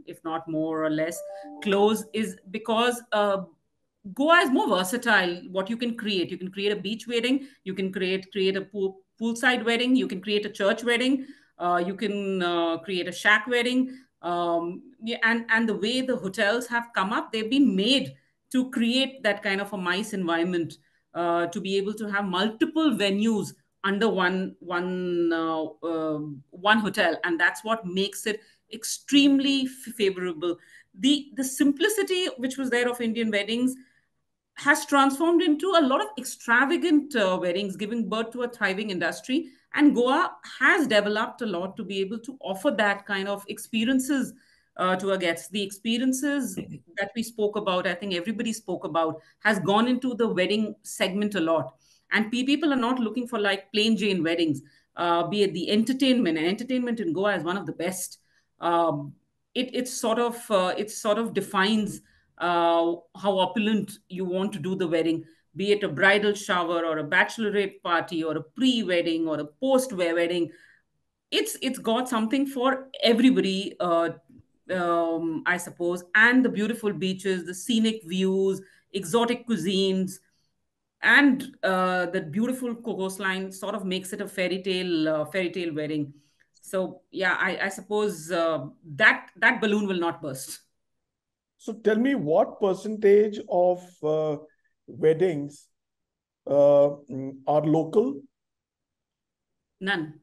if not more or less, close, is because Goa is more versatile. What you can create a beach wedding, you can create a poolside wedding, you can create a church wedding, you can create a shack wedding. And the way the hotels have come up, they've been made to create that kind of a MICE environment, to be able to have multiple venues under one hotel, and that's what makes it extremely favorable. The simplicity which was there of Indian weddings has transformed into a lot of extravagant weddings, giving birth to a thriving industry. And Goa has developed a lot to be able to offer that kind of experiences to our guests. The experiences that we spoke about, I think everybody spoke about, has gone into the wedding segment a lot. And people are not looking for like plain Jane weddings, be it the entertainment. And entertainment in Goa is one of the best. It sort of defines how opulent you want to do the wedding, be it a bridal shower or a bachelorette party or a pre-wedding or a post-wedding. It's got something for everybody, I suppose. And the beautiful beaches, the scenic views, exotic cuisines, and the beautiful coastline sort of makes it a fairy tale wedding. So yeah, I suppose that balloon will not burst. So tell me, what percentage of weddings are local? None.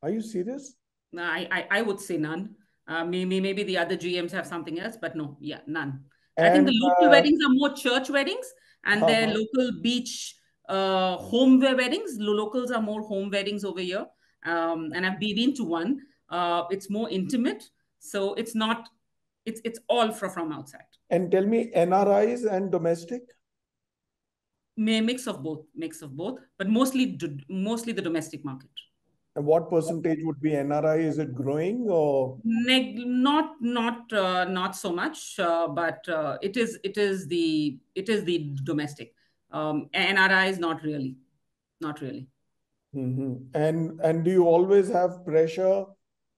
Are you serious? No, I would say none. Maybe the other GMs have something else, but no, yeah, none. I think the And local weddings are more church weddings, and their local beach home weddings. Locals are more home weddings over here. And I've been to one. It's more intimate, so it's not. It's all from outside. And tell me, NRIs and domestic? Mix of both, but mostly the domestic market. And what percentage would be NRI? Is it growing or? Not so much, but it is the domestic. NRI is not really. Mm-hmm. And do you always have pressure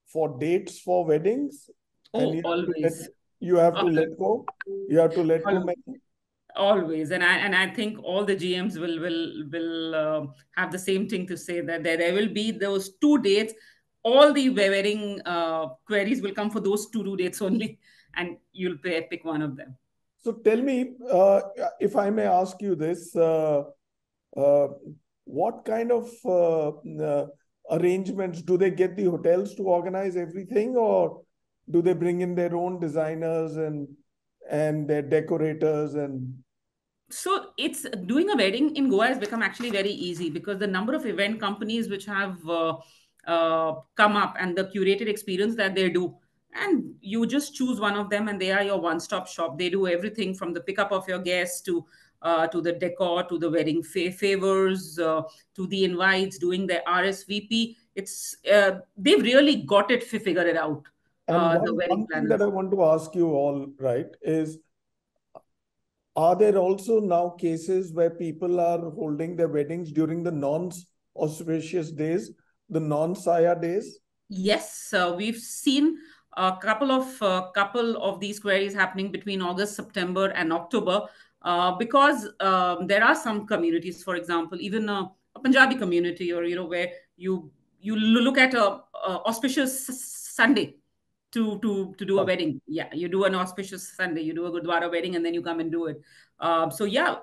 for dates for weddings? Oh, And always. You have to let go. You have to let go many. Always, and I think all the GMs will have the same thing to say, that there will be those two dates. All the wedding queries will come for those two dates only, and you'll pick one of them. So tell me, if I may ask you this, what kind of arrangements do they get the hotels to organize everything, or do they bring in their own designers and their decorators? And so it's doing a wedding in Goa has become actually very easy, because the number of event companies which have come up, and the curated experience that they do, and you just choose one of them and they are your one-stop shop. They do everything from the pickup of your guests to the decor, to the wedding favors, to the invites, doing the RSVP. It's they've really got it figured it out. and The wedding one thing planners. that I want to ask you all, right, is, are there also now cases where people are holding their weddings during the non-auspicious days, the non-Saya days? Yes, we've seen a couple of these queries happening between August, September, and October, because there are some communities, for example, even a Punjabi community, or where you look at a auspicious Sunday to do a wedding. Yeah, you do an auspicious Sunday, you do a Gurdwara wedding, and then you come and do it. So yeah,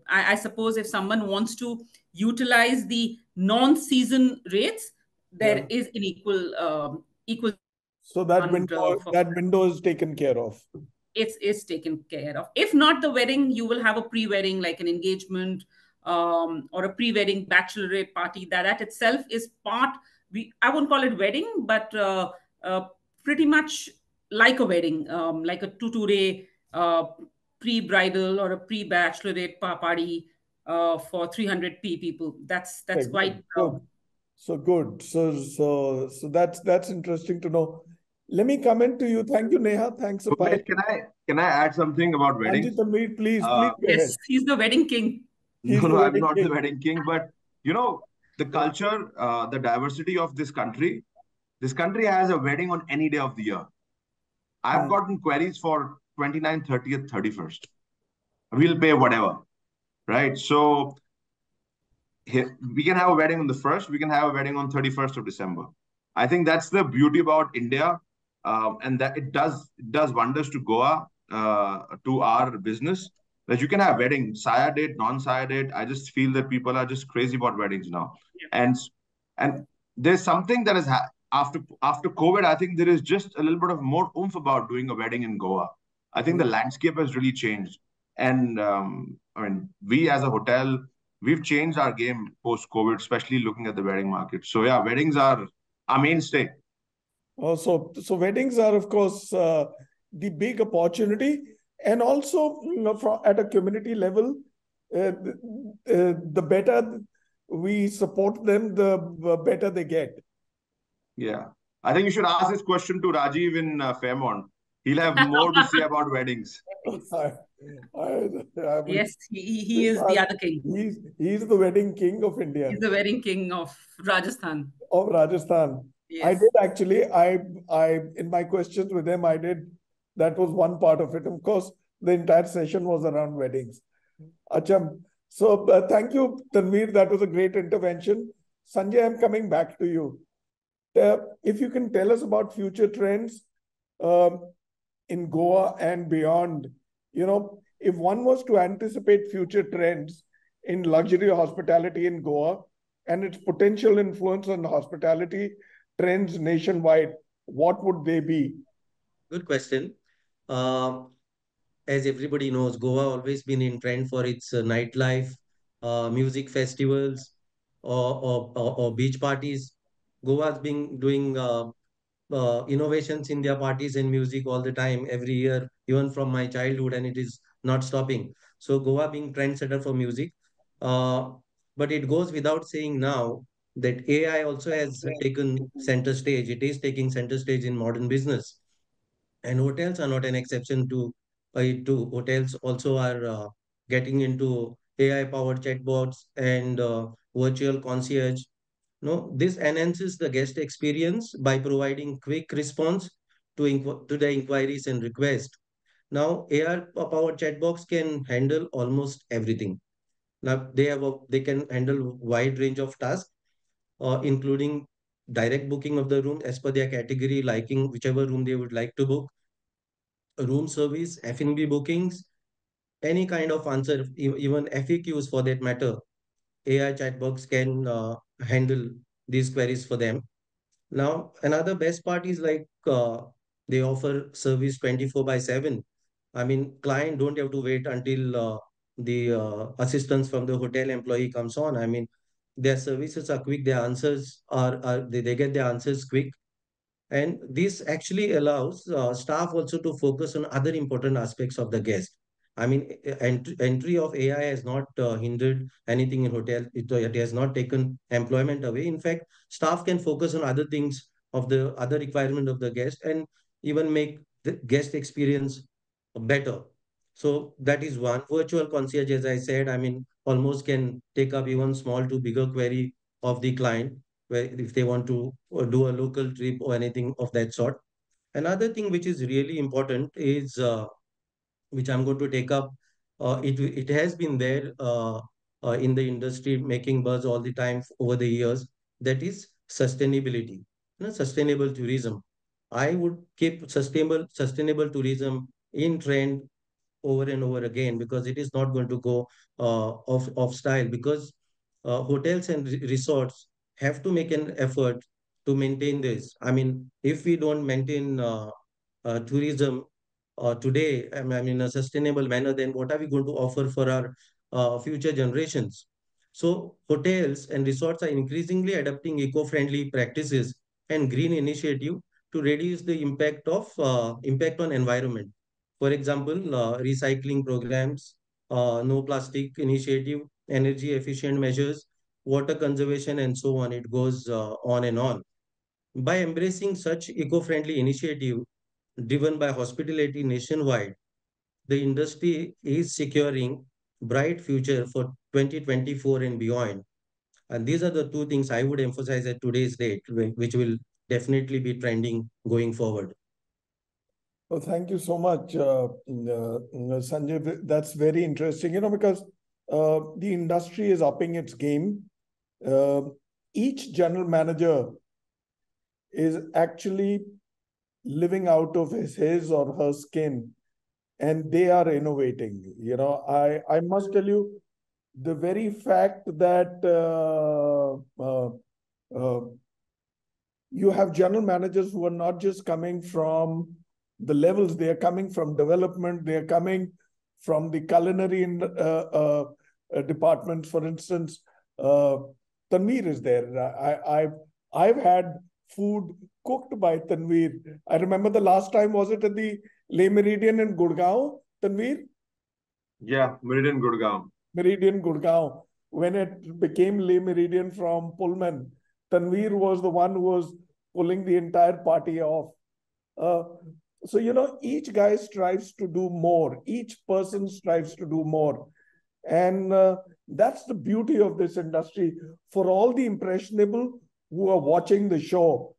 I suppose if someone wants to utilize the non-season rates, there is an equal So that demand, window is taken care of. it's taken care of. If not the wedding, you will have a pre-wedding, like an engagement, or a pre-wedding bachelorette party. That itself is part. I won't call it wedding, but pretty much like a wedding, like a two-day pre-bridal or a pre-bachelorette party for 300 people. That's quite. So good. So that's interesting to know. Let me comment to you. Thank you, Neha. Thanks, Bhuvanesh, can I add something about weddings? Tanveer, please go Yes, ahead. he's the wedding king. No, I'm not the wedding king, but the culture, the diversity of this country. This country has a wedding on any day of the year. I've gotten queries for 29th, 30th, 31st. We'll pay whatever, right? So we can have a wedding on the 1st. We can have a wedding on 31st of December. I think that's the beauty about India, and that it does wonders to Goa. to our business that you can have wedding, saya date, non-saya date. I just feel that people are just crazy about weddings now, Yeah. and there's something that is after COVID. I think there is just a little bit of more oomph about doing a wedding in Goa. I think the landscape has really changed, and I mean, we as a hotel, we've changed our game post COVID, especially looking at the wedding market. So yeah, weddings are our mainstay. So weddings are, of course, the big opportunity, and also at a community level, the better we support them, the better they get. Yeah, I think you should ask this question to Rajiv in Fairmont. He'll have more to say about weddings. I, I would, Yes, he is the other king. he's the wedding king of India, He's the wedding king of Rajasthan. of Rajasthan. I Yes. did actually. I in my questions with him, I did. That was one part of it. Of course, the entire session was around weddings. Acham. So thank you, Tanveer. That was a great intervention. Sanjay, I'm coming back to you. If you can tell us about future trends um, in Goa and beyond, if one was to anticipate future trends in luxury hospitality in Goa and its potential influence on hospitality trends nationwide, what would they be? Good question. Uh, as everybody knows, Goa always been in trend for its nightlife, music festivals, or beach parties. Goa's been doing innovations in their parties and music all the time, every year, even from my childhood, and it is not stopping. So Goa being trendsetter for music, uh, but it goes without saying now that AI also has taken center stage. It is taking center stage in modern business, and hotels are not an exception to hotels also are getting into AI powered chatbots and virtual concierge. No, this enhances the guest experience by providing quick response to the inquiries and requests. Now, AI powered chatbots can handle almost everything. Now, they can handle wide range of tasks, including direct booking of the room as per their category, liking whichever room they would like to book, room service, F&B bookings, any kind of answer, even FAQs for that matter. AI chatbots can handle these queries for them. Now, another best part is like they offer service 24 by 7. I mean, client don't have to wait until the assistance from the hotel employee comes on. I mean, their services are quick, their answers they get their answers quick. And this actually allows staff also to focus on other important aspects of the guest. I mean, entry of AI has not hindered anything in hotel. It has not taken employment away. In fact, staff can focus on other things of the other requirement of the guest and even make the guest experience better. So that is one. Virtual concierge, as I said, I mean, almost can take up even small to bigger query of the client, where if they want to do a local trip or anything of that sort. Another thing which is really important is which I'm going to take up. It has been there in the industry, making buzz all the time over the years. That is sustainability, sustainable tourism. I would keep sustainable tourism in trend over and over again, because it is not going to go off style, because hotels and resorts have to make an effort to maintain this. I mean, if we don't maintain tourism today, I mean, in a sustainable manner, then what are we going to offer for our future generations? So hotels and resorts are increasingly adopting eco-friendly practices and green initiative to reduce the impact on environment. For example, recycling programs, no plastic initiative, energy efficient measures, water conservation, and so on. It goes on and on. By embracing such eco-friendly initiative driven by hospitality nationwide, the industry is securing bright future for 2024 and beyond. And these are the two things I would emphasize at today's date, which will definitely be trending going forward. Well, thank you so much, Sanjay. That's very interesting, because the industry is upping its game. Each general manager is actually living out of his or her skin and they are innovating. You know, I must tell you, the very fact that you have general managers who are not just coming from the levels, they are coming from development, they are coming from the culinary departments. For instance, Tanveer is there. I've had food cooked by Tanveer. I remember the last time, was it at the Le Meridian in Gurgaon, Tanveer? Yeah, Meridian Gurgaon. Meridian Gurgaon. When it became Le Meridian from Pullman, Tanveer was the one who was pulling the entire party off. So, you know, each guy strives to do more. Each person strives to do more. And that's the beauty of this industry. For all the impressionable who are watching the show,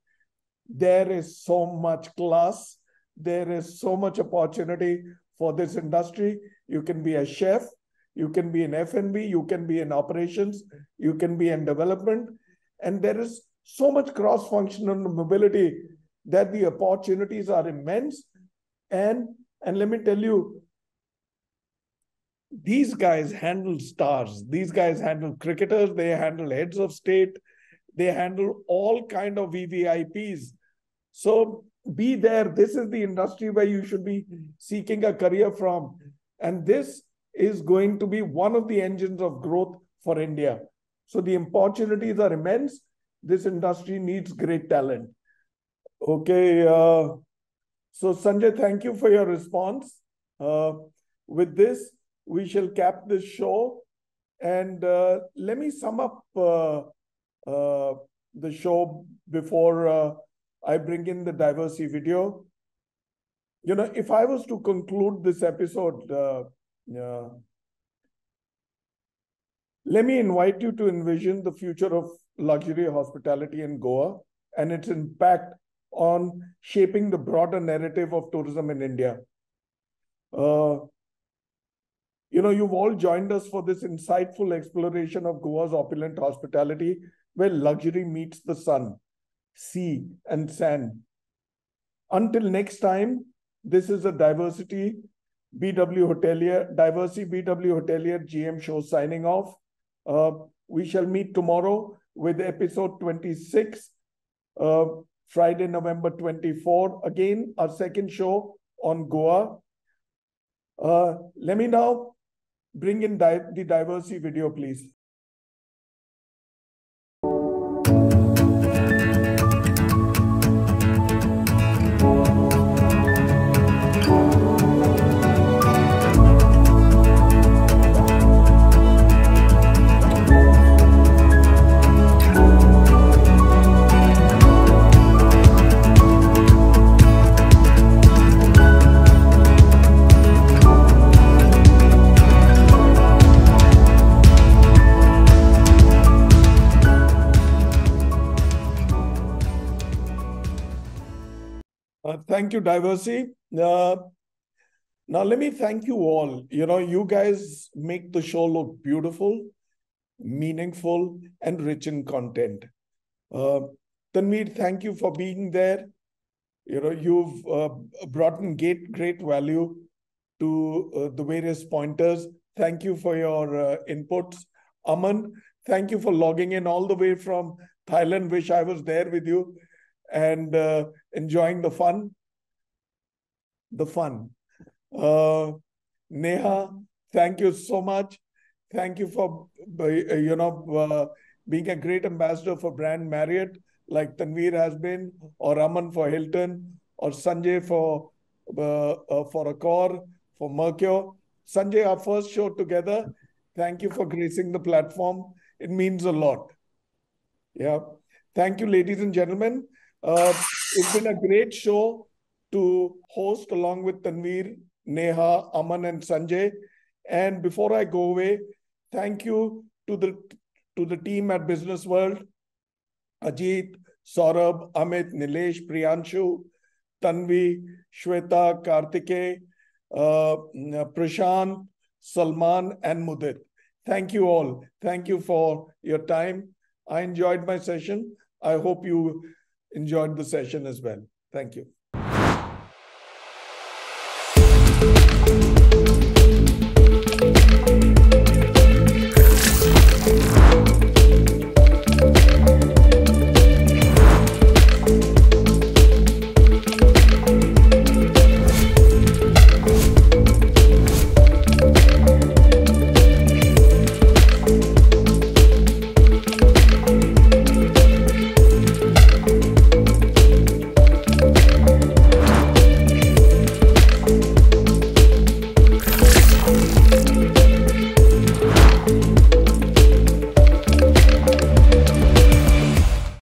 there is so much class. There is so much opportunity for this industry. You can be a chef. You can be in F&B. You can be in operations. You can be in development. And there is so much cross-functional mobility that the opportunities are immense. And let me tell you, these guys handle stars. These guys handle cricketers. They handle heads of state. They handle all kind of VVIPs. So be there. This is the industry where you should be seeking a career from. And this is going to be one of the engines of growth for India. So the opportunities are immense. This industry needs great talent. Okay. So Sanjay, thank you for your response. With this, we shall cap this show. And let me sum up the show before I bring in the Diversey video. You know, if I was to conclude this episode, let me invite you to envision the future of luxury hospitality in Goa and its impact on shaping the broader narrative of tourism in India. You know, you've all joined us for this insightful exploration of Goa's opulent hospitality, where luxury meets the sun, sea, and sand. Until next time, this is a Diversey BW Hotelier GM show signing off. We shall meet tomorrow with episode 26, Friday, November 24. Again, our second show on Goa. Let me now bring in the Diversey video, please. Thank you, Diversey. Now, let me thank you all. You know, you guys make the show look beautiful, meaningful, and rich in content. Tanveer, thank you for being there. You know, you've brought in great value to the various pointers. Thank you for your inputs. Aman, thank you for logging in all the way from Thailand. Wish I was there with you and enjoying the fun. Neha, thank you so much. Thank you for being a great ambassador for brand Marriott, like Tanveer has been, or Aman for Hilton, or Sanjay for Accor, for Mercure. Sanjay, our first show together. Thank you for gracing the platform. It means a lot. Yeah. Thank you, ladies and gentlemen. It's been a great show to host along with Tanveer, Neha, Aman, and Sanjay. And before I go away, thank you to the team at Businessworld, Ajit, Saurabh, Amit, Nilesh, Priyanshu, Tanvi, Shweta, Kartike, Prashant, Salman, and Mudit. Thank you all. Thank you for your time. I enjoyed my session. I hope you enjoyed the session as well. Thank you.